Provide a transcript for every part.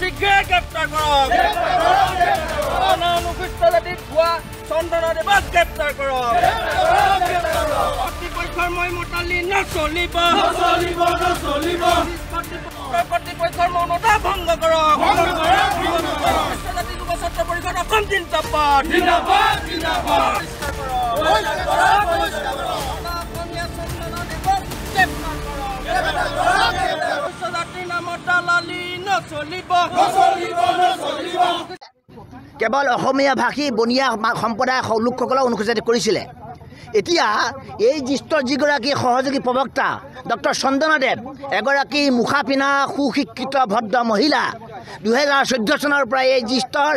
শীঘ্ৰে গ্ৰেপ্তাৰ কৰক অনুসূচিত জাতিৰ ভুৱা চন্দনা দেৱক গ্ৰেপ্তাৰ কৰক কৰ্তৃপক্ষৰ মই মতালি নচলিব কৰ্তৃপক্ষৰ মৌনতা ভংগ কৰক জাতি যুৱ ছাত্ৰ পৰিষদ অসম জিন্দাবাদ কেৱল অসমীয়া ভাষী বনিয়া সম্প্ৰদায় লোকসকলক অনুসূচিত কৰিছিলে এতিয়া এই জ্যেষ্ঠ যিগৰাকী সহযোগী প্ৰবক্তা ডক্টৰ চন্দনাদেৱ এগৰাকী মুখা পিন্ধা সুশিক্ষিত ভদ্ৰ মহিলা 2014 চনৰ পৰা এই জ্যেষ্ঠৰ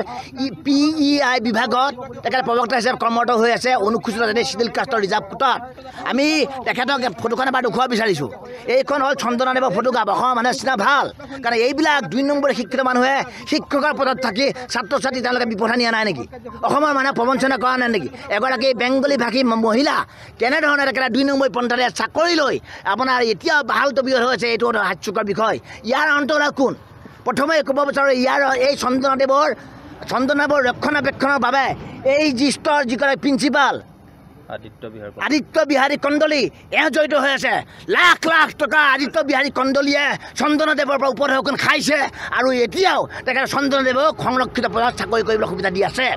PEI বিভাগত তেখেত প্ৰবক্তা হিচাপে কৰ্মৰত হৈ আছে অনুসূচিত জাতি চিডিউল কাষ্টৰ ৰিজাৰ্ভ কোটাত আমি তেখেতক ফটোখন এবাৰ দেখুৱাব বিচাৰিছোঁ এইখন হ'ল চন্দনাদেৱৰ ফটোগ্ৰাফ অসমৰ মানুহে চিনা ভাল কাৰণ এইবিলাক 2 নম্বৰ শিক্ষিত মানুহে শিক্ষকৰ পদত থাকি ছাত্ৰ ছাত্ৰী তেওঁলোকে বিপথে নিয়া নাই নেকি অসমৰ মানুহে প্ৰবঞ্চনা কৰা নাই নেকি এগৰাকী বেংগলী ভাষী মহিলা কেনেধৰণে তেখেতে 2 নম্বৰ পন্থাৰে চাকৰি লৈ আপোনাৰ এতিয়া বাহাল তবিয়ত হৈ আছে এইটো হাস্যকৰ বিষয় ইয়াৰ অন্তৰাল কোন প্ৰথমে ক'ব বিচাৰোঁ ইয়াৰ এই চন্দনাদেৱৰ ৰক্ষণাবেক্ষণৰ বাবে এই জ্যেষ্ঠৰ যিগৰাকী প্ৰিন্সিপাল আদিত্য বিহাৰী কণ্ডলী জড়িত হৈ আছে লাখ লাখ টকা আদিত্য বিহাৰী কণ্ডলীয়ে চন্দনাদেৱৰ পৰা উপঢৌকন খাইছে আৰু এতিয়াও তেখেতে চন্দনাদেৱক সংৰক্ষিত পদত চাকৰি কৰিবলৈ সুবিধা দি আছে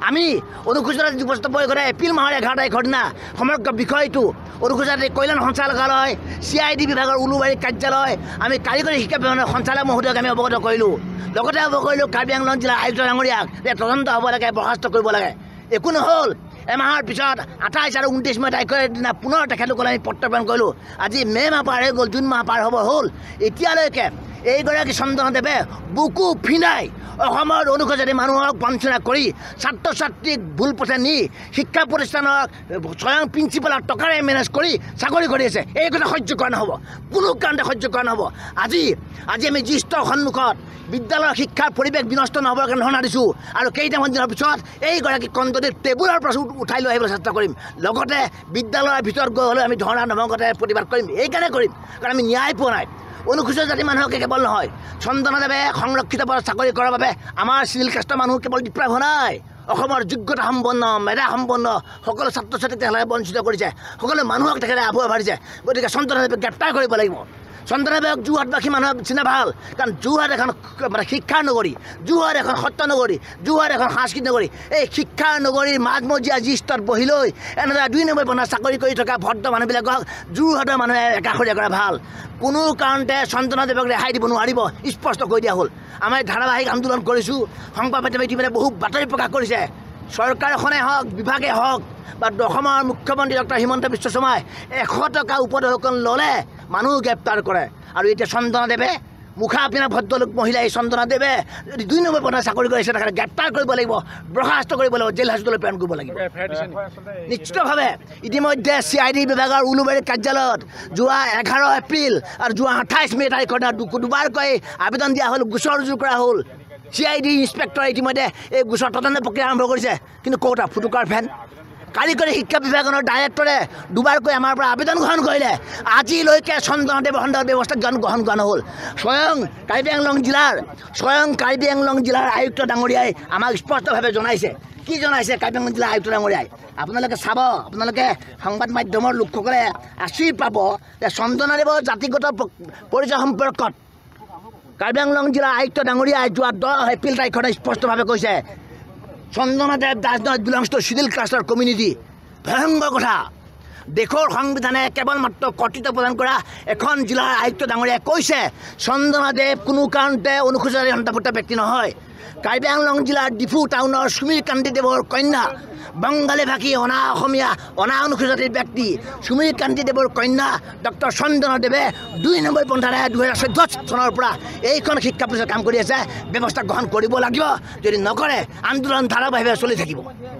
আমি অনুসূচিত যুৱ ছাত্ৰ পৰিষদে এপ্ৰিল মাহৰ 11 তাৰিখৰ দিনা সমগ্ৰ বিষয়টো অনুসূচিত কল্যাণ সঞ্চালকালয় CID বিভাগৰ উলুবাৰী কাৰ্যালয় আমি কাৰিকৰী শিক্ষা বিভাগৰ সঞ্চালক মহোদয়ক আমি অৱগত কৰিলোঁ লগতে অৱগত কৰিলোঁ কাৰ্বি আংলং জিলাৰ আয়ুক্ত ডাঙৰীয়াক যে তদন্ত হ'ব লাগে বৰ্খাস্ত কৰিব লাগে একো নহ'ল এমাহৰ পিছত 28 আৰু 29 তাৰিখৰ দিনা পুনৰ তেখেতলোকলৈ আমি পত্ৰ প্ৰেৰণ কৰিলোঁ আজি মে' মাহ পাৰ হৈ গ'ল জুন মাহ পাৰ হ'ব হ'ল এতিয়ালৈকে এইগৰাকী চন্দনাদেৱে বুকু ফিনাই অসমৰ অনুসূচিত মানুহক বঞ্চনা কৰি ছাত্ৰ ছাত্ৰীক ভুল পথে নি শিক্ষা প্ৰতিষ্ঠানৰ স্বয়ং প্ৰিন্সিপালৰ টকাৰে মেনেজ কৰি চাকৰি কৰি আছে এই কথা সহ্য কৰা নহ'ব কোনো কাৰণতে সহ্য কৰা নহ'ব আজি আমি জ্যেষ্ঠৰ সন্মুখত বিদ্যালয়ৰ শিক্ষাৰ পৰিৱেশ বিনষ্ট নহ'বৰ কাৰণে ধৰ্ণা দিছোঁ আৰু কেইটামান দিনৰ পিছত এইগৰাকী কণ্ডলীক টেবুলৰ পৰা উঠাই লৈ আহিবলৈ চেষ্টা কৰিম লগতে বিদ্যালয়ৰ ভিতৰত গৈ হ'লেও আমি ধৰ্ণা নমগতে প্ৰতিবাদ কৰিম এইকাৰণে কৰিম কাৰণ আমি ন্যায় পোৱা নাই অনুসূচিত জাতি মানুহকে কেৱল নহয় চন্দনাদেৱে সংৰক্ষিত পদত চাকৰি কৰাৰ বাবে আমাৰ চিডিউল কাষ্টৰ মানুহ কেৱল ডিপ্ৰাইভ হোৱা নাই অসমৰ যোগ্যতা সম্পন্ন মেধা সম্পন্ন সকলো ছাত্ৰ ছাত্ৰীক তেখেতে বঞ্চিত কৰিছে সকলো মানুহক তেখেতে আবুৱা ভাৰিছে গতিকে চন্দনাদেৱক গ্ৰেপ্তাৰ কৰিব লাগিব চন্দনাদেৱক যোৰহাটবাসী মানুহে চিনা ভাল কাৰণ যোৰহাট এখন মানে শিক্ষাৰ নগৰী যোৰহাট এখন সত্ৰ নগৰী যোৰহাট এখন সাংস্কৃতিক নগৰী এই শিক্ষাৰ নগৰীৰ মাজমজিয়া জ্যেষ্ঠত বহি লৈ এনেদৰে 2 নম্বৰ পন্থাত চাকৰি কৰি থকা ভদ্ৰ মানুহবিলাকক যোৰহাটৰ মানুহে একাষৰীয়া কৰা ভাল কোনো কাৰণতে চন্দনাদেৱক ৰেহাই দিব নোৱাৰিব স্পষ্ট কৈ দিয়া হ'ল আমাৰ ধাৰাবাহিক আন্দোলন কৰিছোঁ সংবাদ মাধ্যমে ইতিমধ্যে বহু বাতৰি প্ৰকাশ কৰিছে চৰকাৰ এখনে হওক বিভাগে হওক বা অসমৰ মুখ্যমন্ত্ৰী ডক্টৰ হিমন্ত বিশ্ব শৰ্মাই 100 টকা উপঢৌকন ল'লে মানুহ গ্ৰেপ্তাৰ কৰে আৰু এতিয়া চন্দনাদেৱে মুখা পিন্ধা ভদ্ৰলোক মহিলা এই চন্দনাদেৱে 2 নম্বৰ পদত চাকৰি কৰিছে তেখেতে গ্ৰেপ্তাৰ কৰিব লাগিব বৰ্খাস্ত কৰিব লাগিব জেল হাজতলৈ প্ৰেৰণ কৰিব লাগিব নিশ্চিতভাৱে ইতিমধ্যে CID বিভাগৰ উলুবাৰী কাৰ্যালয়ত যোৱা 11 এপ্ৰিল আৰু যোৱা 28 মে' তাৰিখৰ দিনা দুবাৰকৈ আবেদন দিয়া হ'ল গোচৰ ৰুজু কৰা হ'ল CID ইনস্পেক্টৰে ইতিমধ্যে এই গোচৰ তদন্ত প্ৰক্ৰিয়া আৰম্ভ কৰিছে কিন্তু ক'তা ফুটুকাৰ ফেন কাৰিকৰী শিক্ষা বিভাগৰ ডাইৰেক্টৰে দুবাৰকৈ আমাৰ পৰা আবেদন গ্ৰহণ কৰিলে আজিলৈকে চন্দনাদেৱৰ সন্দৰ্ভত ব্যৱস্থা গ্ৰহণ কৰা নহ'ল স্বয়ং কাৰ্বি আংলং জিলাৰ আয়ুক্ত ডাঙৰীয়াই আমাক স্পষ্টভাৱে জনাইছে কি জনাইছে কাৰ্বি আংলং জিলাৰ আয়ুক্ত ডাঙৰীয়াই আপোনালোকে চাব আপোনালোকে সংবাদ মাধ্যমৰ লোকসকলে আঁচি পাব যে চন্দনাদেৱৰ জাতিগত পৰিচয় সম্পৰ্কত কাৰ্বি আংলং জিলাৰ আয়ুক্ত ডাঙৰীয়াই যোৱা 10 এপ্ৰিল তাৰিখত স্পষ্টভাৱে কৈছে চন্দনাদেৱ does not belongs to scheduled caste community ভয়ংকৰ কথা দেশৰ সংবিধানে কেৱল মাত্ৰ কৰ্তৃত্ব প্ৰদান কৰা এখন জিলাৰ আয়ুক্ত ডাঙৰীয়াই কৈছে চন্দনাদেৱ কোনো কাৰণতে অনুসূচিত অন্তৰ্ভুক্ত ব্যক্তি নহয় কাৰ্বি আংলং জিলাৰ ডিফু টাউনৰ সুমীৰ কান্তি দেৱৰ কন্যা বংগালী ভাষী অসমীয়া অনুসূচিত ব্যক্তি সুমীৰ কান্তি দেৱৰ কন্যা ডক্টৰ চন্দনাদেৱে 2 নম্বৰ পন্থাৰে 2014 চনৰ পৰা এইখন শিক্ষা প্ৰতিষ্ঠানত কাম কৰি আছে ব্যৱস্থা গ্ৰহণ কৰিব লাগিব যদি নকৰে আন্দোলন ধাৰাবাহিকভাৱে চলি থাকিব